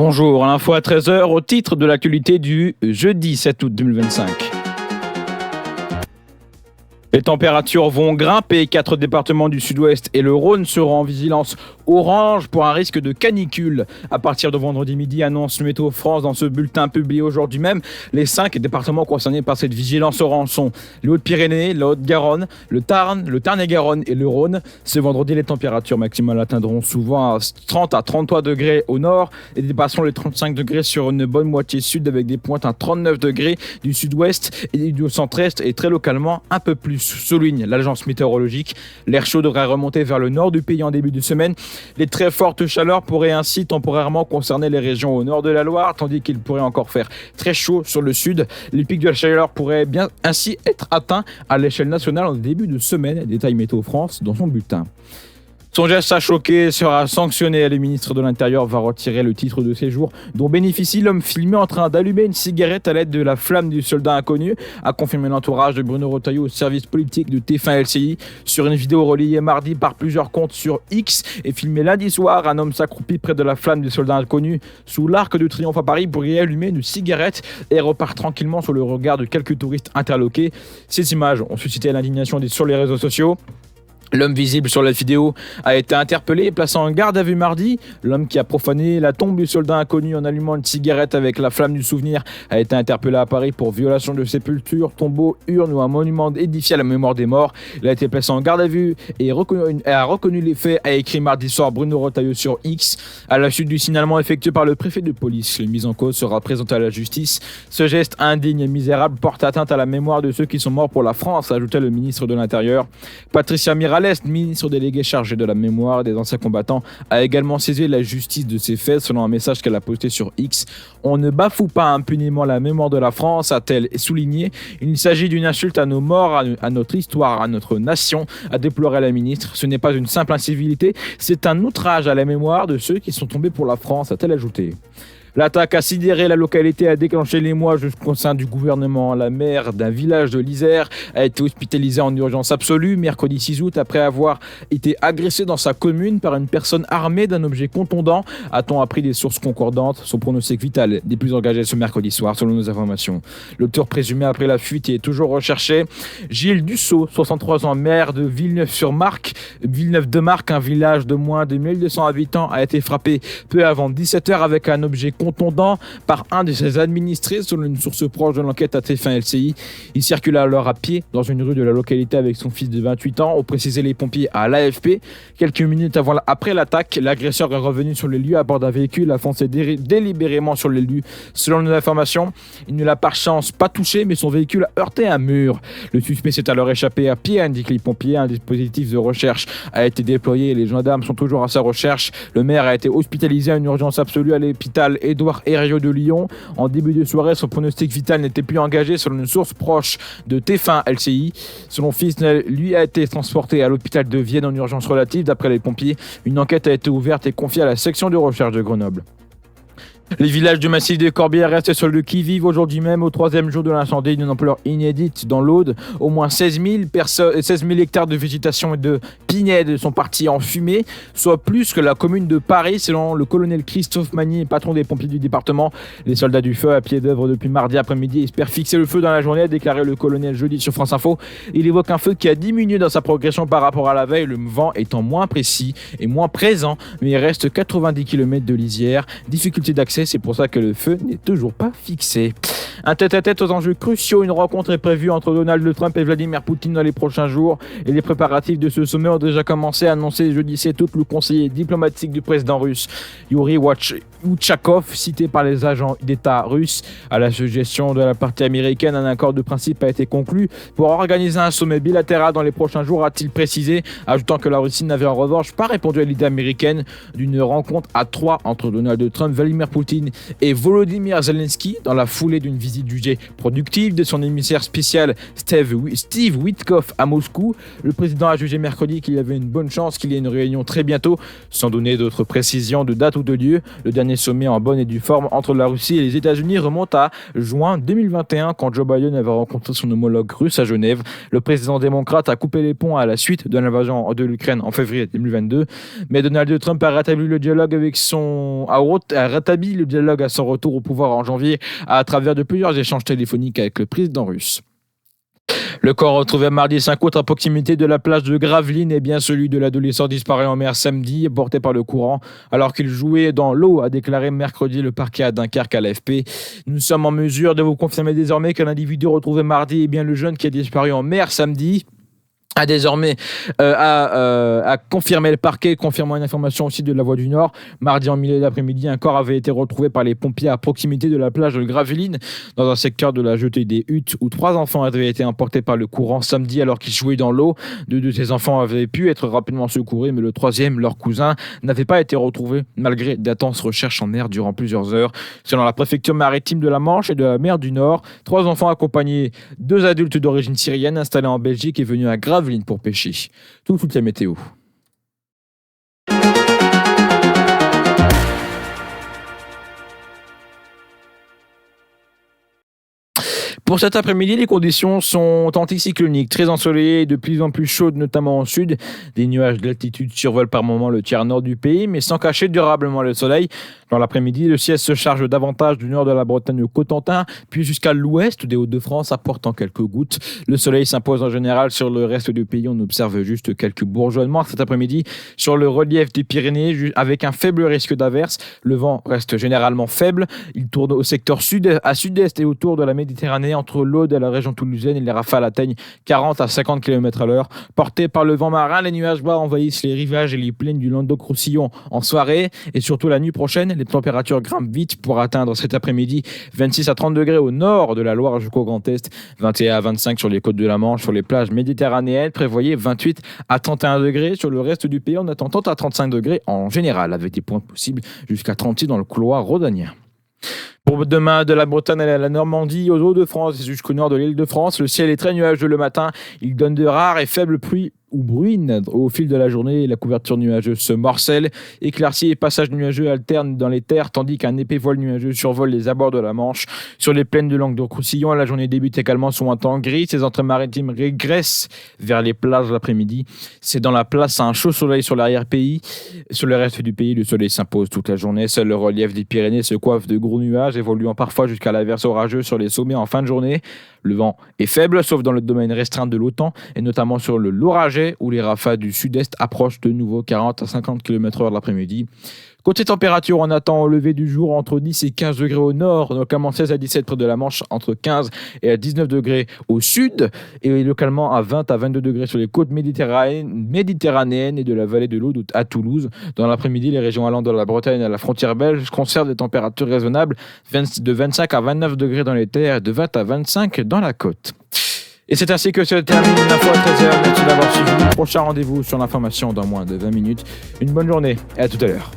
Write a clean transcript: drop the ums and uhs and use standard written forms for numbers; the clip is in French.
Bonjour, l'info à 13h au titre de l'actualité du jeudi 7 août 2025. Les températures vont grimper. 4 départements du sud-ouest et le Rhône seront en vigilance orange pour un risque de canicule. À partir de vendredi midi, annonce le Météo France dans ce bulletin publié aujourd'hui même. Les 5 départements concernés par cette vigilance orange sont les Hautes-Pyrénées, la Haute-Garonne, le Tarn-et-Garonne et le Rhône. Ce vendredi, les températures maximales atteindront souvent 30 à 33 degrés au nord et dépasseront les 35 degrés sur une bonne moitié sud avec des pointes à 39 degrés du sud-ouest et du centre-est et très localement un peu plus. Souligne l'agence météorologique. L'air chaud devrait remonter vers le nord du pays en début de semaine. Les très fortes chaleurs pourraient ainsi temporairement concerner les régions au nord de la Loire, tandis qu'il pourrait encore faire très chaud sur le sud. Les pics de la chaleur pourraient bien ainsi être atteints à l'échelle nationale en début de semaine. Détaille Météo France dans son bulletin. Son geste a choqué, sera sanctionné. Le ministre de l'Intérieur va retirer le titre de séjour dont bénéficie l'homme filmé en train d'allumer une cigarette à l'aide de la flamme du soldat inconnu, a confirmé l'entourage de Bruno Retailleau au service politique de TF1 LCI. Sur une vidéo relayée mardi par plusieurs comptes sur X et filmée lundi soir, un homme s'accroupit près de la flamme du soldat inconnu sous l'Arc de Triomphe à Paris pour y allumer une cigarette et repart tranquillement sous le regard de quelques touristes interloqués. Ces images ont suscité l'indignation sur les réseaux sociaux. L'homme visible sur la vidéo a été interpellé et placé en garde à vue mardi. L'homme qui a profané la tombe du soldat inconnu en allumant une cigarette avec la flamme du souvenir a été interpellé à Paris pour violation de sépulture, tombeau, urne ou un monument édifié à la mémoire des morts. Il a été placé en garde à vue et a reconnu les faits, a écrit mardi soir Bruno Retailleau sur X. À la suite du signalement effectué par le préfet de police, le mis en cause sera présenté à la justice. Ce geste indigne et misérable porte atteinte à la mémoire de ceux qui sont morts pour la France, ajoutait le ministre de l'Intérieur. Patricia Miralles, ministre délégué chargé de la mémoire des anciens combattants, a également saisi la justice de ces faits selon un message qu'elle a posté sur X. On ne bafoue pas impunément la mémoire de la France, a-t-elle souligné. Il s'agit d'une insulte à nos morts, à notre histoire, à notre nation, a déploré la ministre. Ce n'est pas une simple incivilité, c'est un outrage à la mémoire de ceux qui sont tombés pour la France, a-t-elle ajouté. L'attaque a sidéré la localité, a déclenché l'émoi jusqu'au sein du gouvernement. La maire d'un village de l'Isère a été hospitalisée en urgence absolue mercredi 6 août après avoir été agressée dans sa commune par une personne armée d'un objet contondant. A-t-on appris des sources concordantes? Son pronostic vital des plus engagés ce mercredi soir, selon nos informations. L'auteur présumé après la fuite est toujours recherché. Gilles Dussault, 63 ans, maire de Villeneuve-de-Marcq, un village de moins de 1200 habitants, a été frappé peu avant 17h avec un objet contondant par un de ses administrés, selon une source proche de l'enquête à TF1 LCI. Il circulait alors à pied dans une rue de la localité avec son fils de 28 ans, ont précisé les pompiers à l'AFP. Quelques minutes après l'attaque, l'agresseur est revenu sur les lieux à bord d'un véhicule, a foncé délibérément sur les lieux. Selon nos informations, il ne l'a par chance pas touché, mais son véhicule a heurté un mur. Le suspect s'est alors échappé à pied, indiquent les pompiers. Un dispositif de recherche a été déployé et les gendarmes sont toujours à sa recherche. Le maire a été hospitalisé à une urgence absolue à l'hôpital Édouard Herriot de Lyon. En début de soirée, son pronostic vital n'était plus engagé selon une source proche de TF1 LCI. Son fils, lui, a été transporté à l'hôpital de Vienne en urgence relative. D'après les pompiers, une enquête a été ouverte et confiée à la section de recherche de Grenoble. Les villages du massif des Corbières restent sur le qui-vive aujourd'hui même, au 3e jour de l'incendie d'une ampleur inédite dans l'Aude. Au moins 16 000 hectares de végétation et de pinèdes sont partis en fumée, soit plus que la commune de Paris, selon le colonel Christophe Magny, patron des pompiers du département. Les soldats du feu, à pied d'œuvre depuis mardi après-midi, espèrent fixer le feu dans la journée, a déclaré le colonel jeudi sur France Info. Il évoque un feu qui a diminué dans sa progression par rapport à la veille, le vent étant moins précis et moins présent, mais il reste 90 km de lisière. Difficulté d'accès, c'est pour ça que le feu n'est toujours pas fixé. Un tête-à-tête aux enjeux cruciaux. Une rencontre est prévue entre Donald Trump et Vladimir Poutine dans les prochains jours. Et les préparatifs de ce sommet ont déjà commencé, a annoncé jeudi 7 août le conseiller diplomatique du président russe, Yuri Uchakov, cité par les agents d'État russes. À la suggestion de la partie américaine, un accord de principe a été conclu pour organiser un sommet bilatéral dans les prochains jours, a-t-il précisé, ajoutant que la Russie n'avait en revanche pas répondu à l'idée américaine d'une rencontre à 3 entre Donald Trump, Vladimir Poutine et Volodymyr Zelensky dans la foulée d'une visite jugée productive de son émissaire spécial Steve Witkoff à Moscou. Le président a jugé mercredi qu'il y avait une bonne chance qu'il y ait une réunion très bientôt, sans donner d'autres précisions de date ou de lieu. Le dernier sommet en bonne et due forme entre la Russie et les États-Unis remonte à juin 2021 quand Joe Biden avait rencontré son homologue russe à Genève. Le président démocrate a coupé les ponts à la suite de l'invasion de l'Ukraine en février 2022, mais Donald Trump a rétabli le dialogue avec a rétabli poursuit le dialogue à son retour au pouvoir en janvier à travers de plusieurs échanges téléphoniques avec le président russe. Le corps retrouvé mardi 5 août à proximité de la plage de Gravelines est bien celui de l'adolescent disparu en mer samedi, porté par le courant alors qu'il jouait dans l'eau, a déclaré mercredi le parquet à Dunkerque à l'AFP. Nous sommes en mesure de vous confirmer désormais que l'individu retrouvé mardi est bien le jeune qui a disparu en mer samedi. A désormais confirmé le parquet, confirmant une information aussi de La Voix du Nord. Mardi en milieu d'après-midi, un corps avait été retrouvé par les pompiers à proximité de la plage de Gravelines, dans un secteur de la jetée des Huttes, où 3 enfants avaient été emportés par le courant samedi alors qu'ils jouaient dans l'eau. 2 de ces enfants avaient pu être rapidement secourus, mais le troisième, leur cousin, n'avait pas été retrouvé, malgré d'intenses recherches en mer durant plusieurs heures. Selon la préfecture maritime de la Manche et de la mer du Nord, 3 enfants accompagnés 2 adultes d'origine syrienne installés en Belgique et venus à Gravelines pour pêcher. Toute la météo. Pour cet après-midi, les conditions sont anticycloniques, très ensoleillées et de plus en plus chaudes, notamment au sud. Des nuages d'altitude survolent par moments le tiers nord du pays, mais sans cacher durablement le soleil. Dans l'après-midi, le ciel se charge davantage du nord de la Bretagne au Cotentin, puis jusqu'à l'ouest des Hauts-de-France, apportant quelques gouttes. Le soleil s'impose en général sur le reste du pays. On observe juste quelques bourgeonnements cet après-midi sur le relief des Pyrénées, avec un faible risque d'averse. Le vent reste généralement faible. Il tourne au secteur sud, à sud-est et autour de la Méditerranée, entre l'Aude et la région toulousaine, et les rafales atteignent 40 à 50 km/h. Portés par le vent marin, les nuages bas envahissent les rivages et les plaines du Languedoc-Roussillon en soirée et surtout la nuit prochaine. Les températures grimpent vite pour atteindre cet après-midi 26 à 30 degrés au nord de la Loire jusqu'au Grand Est, 21 à 25 sur les côtes de la Manche, sur les plages méditerranéennes. Prévoyez 28 à 31 degrés sur le reste du pays, en attendant à 35 degrés en général, avec des pointes possibles jusqu'à 36 dans le couloir rhodanien. Pour demain, de la Bretagne à la Normandie, aux Hauts-de-France et jusqu'au nord de l'Île-de-France, le ciel est très nuageux le matin. Il donne de rares et faibles pluies ou bruines au fil de la journée. La couverture nuageuse se morcelle. Éclaircies et passages nuageux alternent dans les terres, tandis qu'un épais voile nuageux survole les abords de la Manche. Sur les plaines de Languedoc-Roussillon, la journée débute également sous un temps gris. Ces entrées maritimes régressent vers les plages l'après-midi. C'est dans la place à un chaud soleil sur l'arrière-pays. Sur le reste du pays, le soleil s'impose toute la journée. Seul le relief des Pyrénées se coiffe de gros nuages, évoluant parfois jusqu'à l'averse orageuse sur les sommets en fin de journée. Le vent est faible, sauf dans le domaine restreint de l'OTAN, et notamment sur le Lauragais, où les rafales du sud-est approchent de nouveau 40 à 50 km/h de l'après-midi. Côté température, on attend au lever du jour entre 10 et 15 degrés au nord, localement 16 à 17 près de la Manche, entre 15 et à 19 degrés au sud, et localement à 20 à 22 degrés sur les côtes méditerranéennes et de la vallée de l'Aude à Toulouse. Dans l'après-midi, les régions allant de la Bretagne à la frontière belge conservent des températures raisonnables, de 25 à 29 degrés dans les terres et de 20 à 25 dans la côte. Et c'est ainsi que se termine l'info à 13h. Merci d'avoir suivi. Prochain rendez-vous sur l'information dans moins de 20 minutes. Une bonne journée et à tout à l'heure.